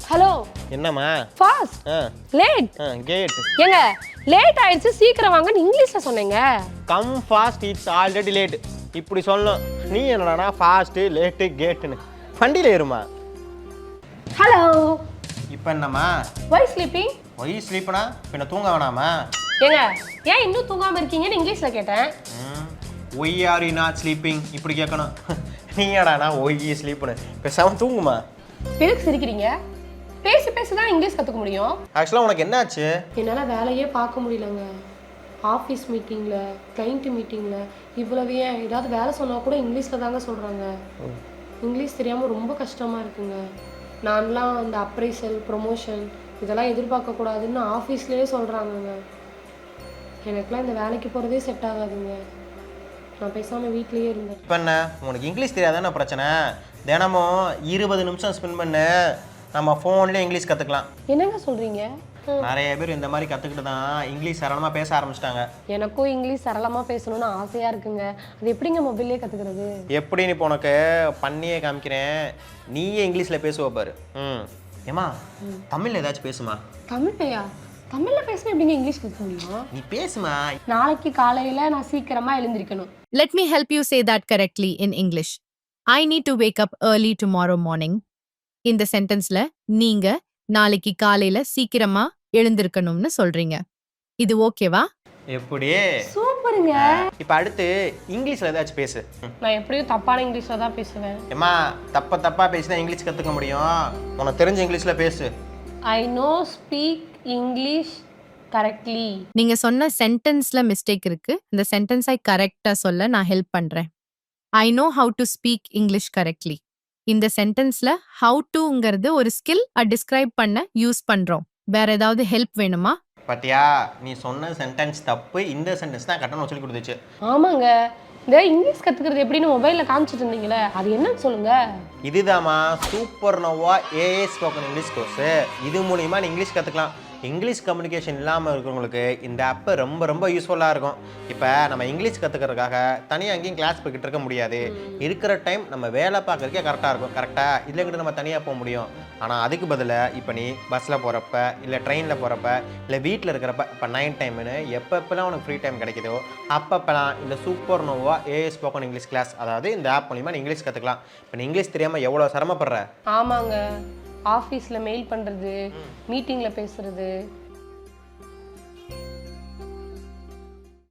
Hello என்னம்மா? Fast late கேட். ஏங்க லேட் ஆயிடுச்சு சீக்கிரம் வாங்கன்னு இங்கிலீஷ்ல சொன்னீங்க. Come fast it's already late இப்படி சொல்லணும். நீ என்னடா ஃபாஸ்ட் லேட் கேட்னு வண்டியில ஏறுமா? ஹலோ இப்போ என்னம்மா? வை ஸ்லீப்பிங்? ஒய் ஸ்லீப்னா பின்ன தூங்க வேணாமா? ஏங்க ஏன் இன்னும் தூங்காம இருக்கீங்கன்னு இங்கிலீஷ்ல கேட்டேன். Why are you not sleeping இப்படி கேட்கணும். நீ ஏடானா ஒய் ஸ்லீப்னு பேசாம தூங்குமா? எதுக்கு சிரிக்கிறீங்க? பேசி பேசி தான் இங்கிலீஷ் கற்றுக்க முடியும். ஆக்சுவலாக உனக்கு என்னாச்சு? என்னால் வேலையே பார்க்க முடியலங்க. ஆஃபீஸ் மீட்டிங்கில் கிளைண்ட் மீட்டிங்கில் இவ்வளவு ஏன் ஏதாவது வேலை சொன்னால் கூட இங்கிலீஷில் தாங்க சொல்கிறாங்க. இங்கிலீஷ் தெரியாமல் ரொம்ப கஷ்டமாக இருக்குங்க. நான்லாம் அந்த அப்ரைசல் ப்ரொமோஷன் இதெல்லாம் எதிர்பார்க்கக்கூடாதுன்னு ஆஃபீஸ்லேயே சொல்கிறாங்கங்க. எனக்குலாம் இந்த வேலைக்கு போகிறதே செட் ஆகாதுங்க. நான் பேசாமல் வீட்லேயே இருந்தேன். இப்போ என்ன உனக்கு இங்கிலீஷ் தெரியாதானே பிரச்சனை? தினமும் 20 நிமிஷம் ஸ்பெண்ட் பண்ணு, நம்ம ஃபோன்லேயே இங்கிலீஷ் கற்றுக்கலாம். என்னங்க சொல்கிறீங்க? நிறைய பேர் இந்த மாதிரி கற்றுக்கிட்டு தான் இங்கிலீஷ் சரளமாக பேச ஆரம்பிச்சிட்டாங்க. எனக்கும் இங்கிலீஷ் சரளமாக பேசணும்னு ஆசையாக இருக்குங்க. அது எப்படிங்க மொபைல்லே கற்றுக்கிறது? எப்படின்னு இப்போ உனக்கு பண்ணியே காமிக்கிறேன், நீயே இங்கிலீஷில் பேசுவ பாரு. ஏமா தமிழில் ஏதாச்சும் பேசுமா? தமிழ்லையா? தமிழில் பேசினா எப்படிங்க இங்கிலீஷ் கற்றுக்க முடியும்? நீ பேசுமா. நாளைக்கு காலையில் நான் சீக்கிரமாக எழுந்திருக்கணும். Let me help you say that correctly in English. I need to wake up early tomorrow morning. இந்த சென்டென்ஸ்ல நீங்க நாளைக்கு காலையில சீக்கிரமா எழுந்திருக்கணும்னு சொல்றீங்க. இது ஓகேவா? எப்படி? சூப்பருங்க. இப்போ அடுத்து இங்கிலீஷில் ஏதாச்சும் பேசு. நான் எப்படியும் தப்பான இங்கிலீஷில் தான் பேசுவேன். ஏம்மா தப்பாக பேசினா இங்கிலீஷ் கற்றுக்க முடியும். உனக்கு தெரிஞ்ச இங்கிலீஷில் பேசு. I know speak English correctly. நீங்க சொன்ன சென்டென்ஸ்ல மிஸ்டேக் இருக்கு. இந்த சென்டென்ஸை கரெக்டா சொல்ல நான் ஹெல்ப் பண்றேன். I know how to speak English correctly. இந்த சென்டென்ஸ்ல how toங்கிறது ஒரு ஸ்கில் டிஸ்கிரைப் பண்ண யூஸ் பண்றோம். வேற ஏதாவது ஹெல்ப் வேணுமா? பாத்தியா, நீ சொன்ன சென்டென்ஸ் தப்பு, இந்த சென்டென்ஸ் தான் கரெக்டாக சொல்லி கொடுத்துச்சு. ஆமாங்க. இந்த இங்கிலீஷ் கற்றுக்கிறது எப்படின்னு மொபைலில் காமிச்சிட்டு இருந்தீங்களே, அது என்னன்னு சொல்லுங்க. இதுதாம்மா super Noah AA spoken English course. இது மூலிமா நீ இங்கிலீஷ் கற்றுக்கலாம். இங்கிலீஷ் கம்யூனிகேஷன் இல்லாமல் இருக்கிறவங்களுக்கு இந்த ஆப்பு ரொம்ப ரொம்ப யூஸ்ஃபுல்லாக இருக்கும். இப்போ நம்ம இங்கிலீஷ் கற்றுக்கிறதுக்காக தனியாக எங்கேயும் கிளாஸ் போய்கிட்டு இருக்க முடியாது. இருக்கிற டைம் நம்ம வேலை பார்க்குறதுக்கே கரெக்டாக இருக்கும். கரெக்டாக இல்லைங்கிட்ட நம்ம தனியாக போக முடியும். ஆனால் அதுக்கு பதிலாக இப்போ நீ பஸ்ஸில் போகிறப்ப, இல்லை ட்ரெயினில் போகிறப்ப, இல்லை வீட்டில் இருக்கிறப்ப, இப்போ நைட் டைம்னு எப்பப்பெல்லாம் உனக்கு ஃப்ரீ டைம் கிடைக்குதோ அப்பப்பெல்லாம் இந்த super Noah AA spoken English class, அதாவது இந்த ஆப் மூலிமா நீ இங்கிலீஷ் கற்றுக்கலாம். இப்போ நீ இங்கிலீஷ் தெரியாமல் எவ்வளோ சிரமப்படுற? ஆமாங்க. ஆஃபீஸில் மெயில் பண்ணுறது, மீட்டிங்கில் பேசுகிறது,